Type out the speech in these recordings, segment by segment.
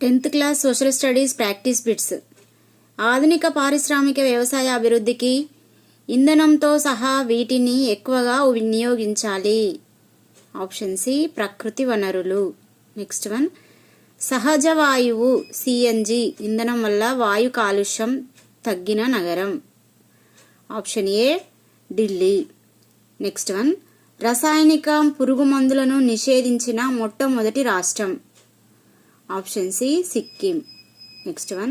10th class social studies practice bits. ఆధునిక పారిశ్రామిక వ్యవసాయ అభివృద్ధికి ఇంధనంతో సహా వీటిని ఎక్కువగా వినియోగించాలి. ఆప్షన్ సి ప్రకృతి వనరులు. నెక్స్ట్ వన్, సహజ వాయువు సిఎన్జి ఇంధనం వల్ల వాయు కాలుష్యం తగ్గిన నగరం. Option A Delhi. Next one, రసాయనిక పురుగు మందులను నిషేధించిన మొట్టమొదటి రాష్ట్రం. Option C Sikkim. Next one,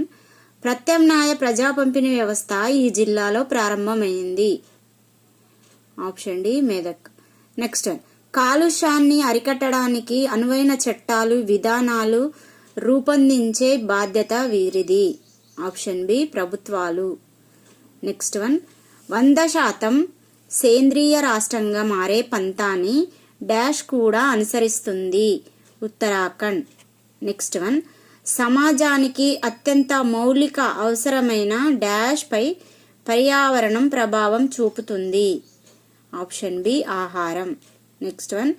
ప్రత్యామ్నాయ ప్రజా పంపిణీ వ్యవస్థ ఈ జిల్లాలో ప్రారంభమైంది. Option D Medak. Next one, కాలుష్యాన్ని అరికట్టడానికి అనువైన చట్టాలు విధానాలు రూపొందించే బాధ్యత వీరిది. ఆప్షన్ బి ప్రభుత్వాలు. నెక్స్ట్ వన్, 100% సేంద్రియ రాష్ట్రంగా మారే పంతాని డాష్ కూడా అనుసరిస్తుంది. ఉత్తరాఖండ్. నెక్స్ట్ వన్, సమాజానికి అత్యంత మౌలిక అవసరమైన డాష్ పై పర్యావరణం ప్రభావం చూపుతుంది. ఆప్షన్ బి ఆహారం. నెక్స్ట్ వన్,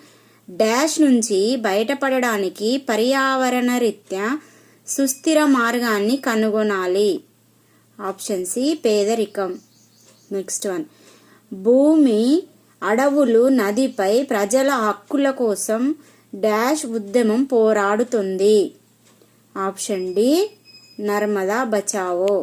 డాష్ నుంచి బయటపడడానికి పర్యావరణ రీత్యా సుస్థిర మార్గాన్ని కనుగొనాలి. ఆప్షన్ సి పేదరికం. నెక్స్ట్ వన్, భూమి అడవులు నదిపై ప్రజల హక్కుల కోసం డాష్ ఉద్యమం పోరాడుతుంది. Option D Narmada Bachao.